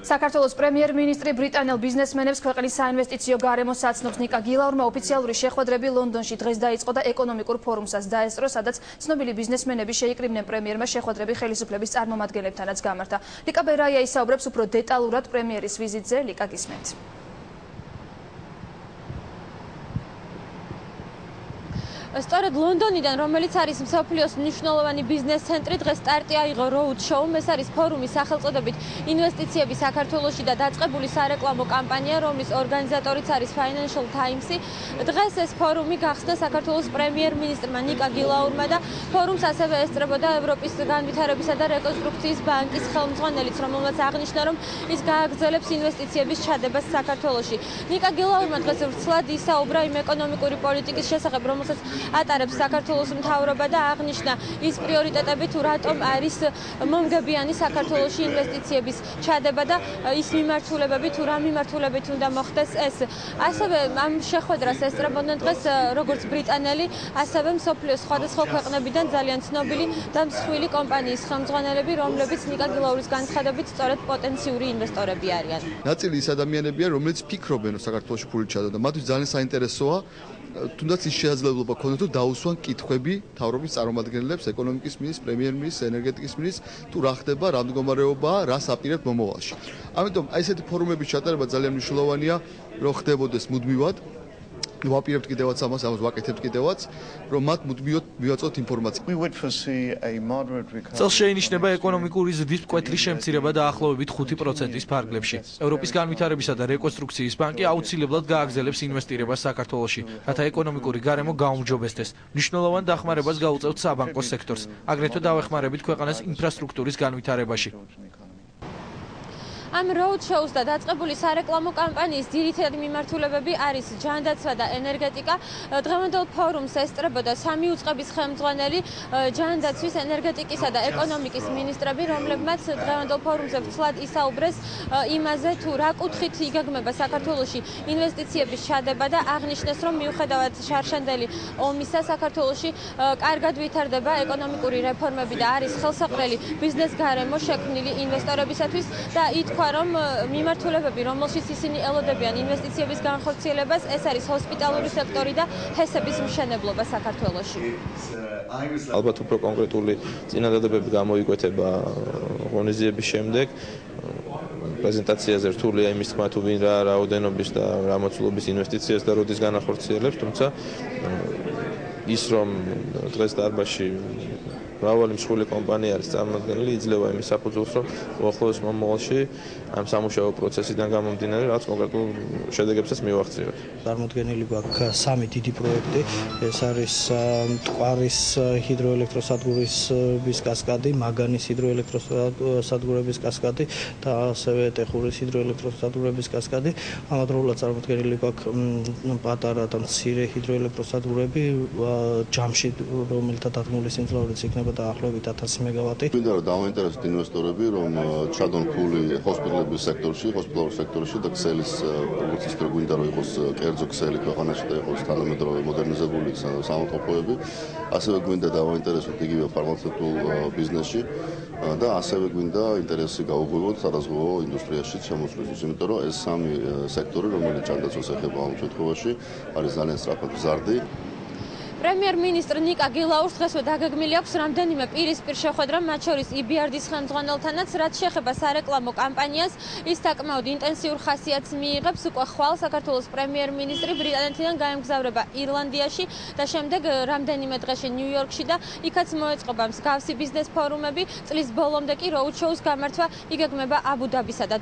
საქართველოს პრემიერ-მინისტრი ბრიტანელ ბიზნესმენებს ქვეყნის საინვესტიციო გარემოს აცნობს. ნიკა გილაურმა ოფიციალური შეხვედრები ლონდონში დღეს დაიწყო და ეკონომიკურ ფორუმსაც დაესწრო, სადაც ცნობილი ბიზნესმენები შეიკრიბნენ პრემიერმა. შეხვედრები ხელისუფლების წარმომადგენლებთანაც გამართა. ლიკა ბერაია ისაუბრებს უფრო დეტალურად პრემიერის ვიზიტზე. ლიკა, გისმენთ. სწორედ ლონდონიდან, რომელიც არის მსოფლიოს მნიშვნელოვანი ბიზნეს ცენტრი, დღეს სტარტი აიღო road show-მ. ეს არის ფორუმის სახელწოდებით ინვესტიციები საქართველოში და დაწყებული სარეკლამო კამპანია, რომლის ორგანიზატორიც არის Financial Times-ი. დღეს ეს ფორუმი გახსნა საქართველოს პრემიერ-მინისტრმა ნიკა გილაურმა და ფორუმს ასევე ესწრებოდა ევროპის განვითარებისა და რეკონსტრუქციის ბანკის ხელმძღვანელიც, რომელმაც აღნიშნა, რომ ის გააგრძელებს ინვესტიციების ჩადებას საქართველოში. ნიკა გილაურმა დღეს ვრცლად ისაუბრა იმ ეკონომიკური პოლიტიკის შესახებ, რომელსაც ატარებს საქართველოს მთავრობა და აღნიშნა ის პრიორიტეტები, თუ რატომ არის მომგებიანი საქართველოში ინვესტიციების ჩადება და ის მიმართულებები, თუ რა მიმართულებით უნდა მოხდეს ეს. ასევე ამ შეხვედრას ესწრებოდნენ დღეს როგორც ბრიტანელი, ასევე მსოფლიოს სხვადასხვა ქვეყნებიდან ძალიან ცნობილი და მსხვილი კომპანიის ხელმძღვანელები, რომლებიც ნიკა გილაურის განცხადებით სწორედ პოტენციური ინვესტორები არიან. ნაწილი ის ადამიანებია, რომლებიც ფიქრობენ, რომ საქართველოში ფული ჩადოდა. მათთვის ძალიან საინტერესოა თუნდაც ის შესაძლებლობა ქონდათ, რომ დაუსვან კითხვები მთავრობის წარმომადგენლებს, ეკონომიკის მინისტრს, პრემიერ-მინისტრს, ენერგეტიკის მინისტრს, თუ რა ხდება, რა მდგომარეობაა, რას აპირებთ მომავალში. ამიტომ აი ესეთი ფორუმების ჩატარება ძალიან მნიშვნელოვანია, რომ ხდებოდეს მუდმივად. ვაპირებთ კიდევაც ამას ვაკეთებთ კიდევაც, რომ მათ მუდმივად მივაწოდოთ ინფორმაცია. წელს შეინიშნება ეკონომიკური ზრდის მკვეთრი შემცირება დაახლოებით 5%-ის ფარგლებში. ევროპის განვითარებისა და რეკონსტრუქციის ბანკი აუცილებლად გააგრძელებს ინვესტირებას საქართველოში, რათა ეკონომიკური გარემო გაუმჯობესდეს. მნიშვნელოვან დახმარებას გაუწევთ საბანკო სექტორს. აგრეთვე დავეხმარებით ქვეყანას ინფრასტრუქტურის განვითარებაში. ამ road show-ს და დაწყებული სარეკლამო კამპანიის ძირითადი მიმართულებები არის ჯანდაცვა და ენერგეტიკა. დღევანდელ ფორუმს ესწრებოდა სამი უწყების ხელმძღვანელი, ჯანდაცვის, ენერგეტიკისა და ეკონომიკის მინისტრები, რომლებმაც დღევანდელ ფორუმზე ვრცლად ისაუბრეს იმაზე, თუ რა კუთხით იგეგმება საქართველოში ინვესტიციების ჩადება და აღნიშნეს, რომ მიუხედავად შარშანდელი ომისა, საქართველოში კარგად ვითარდება ეკონომიკური რეფორმები და არის ხელსაყრელი ბიზნეს გარემო შექმნილი ინვესტორებისათვის და ითქვა, რომ მიმართულებები, რომელშიც ისინი ელოდებიან ინვესტიციების განხორციელებას, ეს არის ჰოსპიტალური სექტორი და ჰესების მშენებლობა საქართველოში. ალბათ უფრო კონკრეტული წინადადებები გამოიკვეთება ღონისძიების შემდეგ. პრეზენტაციაზე რთულია იმის თქმა, თუ ვინ რა რაოდენობის და რა მოცულობის ინვესტიციას და როდის განახორციელებს, თუმცა ის რომ დღეს დარბაზში მრავალი მსხვილი კომპანია არის წარმოადგენელი, იძლევა იმის საფუძველს, რომ უახლოეს მომავალში ამ სამუშაო პროცესიდან გამომდინარე რაღაც კონკრეტულ შედეგებსაც მივახციოთ. წარმოდგენილი გვაქვს სამი დიდი პროექტი. ეს არის მტკვარის ჰიდროელექტროსადგურების კასკადი, მაგანის ჰიდროელექტროსადგურების კასკადი და ასევე ტეხურის ჰიდროელექტროსადგურების კასკადი. ამავდროულად წარმოდგენილი გვაქვს პატარა და მცირე ჰიდროელექტროსადგურები ჯამში, რომელთა დადგმული სიმძლავრეც იქნება დაახლოებით 1000 მეგავატი. მინდა რომ დავაინტერესოთ ინვესტორები, რომ ჩადონ ფული ჰოსპიტალების სექტორში, ჰოსპიტალურ სექტორში და ქსელის როგორც ის გვინდა რომ იყოს კერძო ქსელი ქვეყანაში და იყოს თანამედროვე მოდერნიზებული სამყოფოები. ასევე გვინდა დავაინტერესოთ იგივე ფარმაცევტულ ბიზნესში და ასევე გვინდა ინტერესი გაუღვივოთ სადაზღვევო ინდუსტრიაში შემოსვლისთვის, იმიტომ რომ ეს სამი სექტორი, რომელიც ჯანდაცვას ეხება ამ შემთხვევაში, არის ძალიან სწრაფად მზარდი. პრემიერ-მინისტრ ნიკა გილაურს დღესვე დაგეგმილი აქვს რამდენიმე პირისპირ შეხვედრა, მათ შორის EBRD-ის ხელმძღვანელთანაც, რაც შეეხება სარეკლამო კამპანიას, ის საკმაოდ ინტენსიურ ხასიათს მიიღებს. უკვე ხვალ საქართველოს პრემიერ-მინისტრი ბრიტანეთიდან გაემგზავრება ირლანდიაში და შემდეგ რამდენიმე დღეში ნიუ-იორკში და იქაც მოეწყობა მსგავსი ბიზნეს ფორუმები. წლის ბოლომდე კი road show-ს გამართვა იგეგმება აბუ-დაბისა და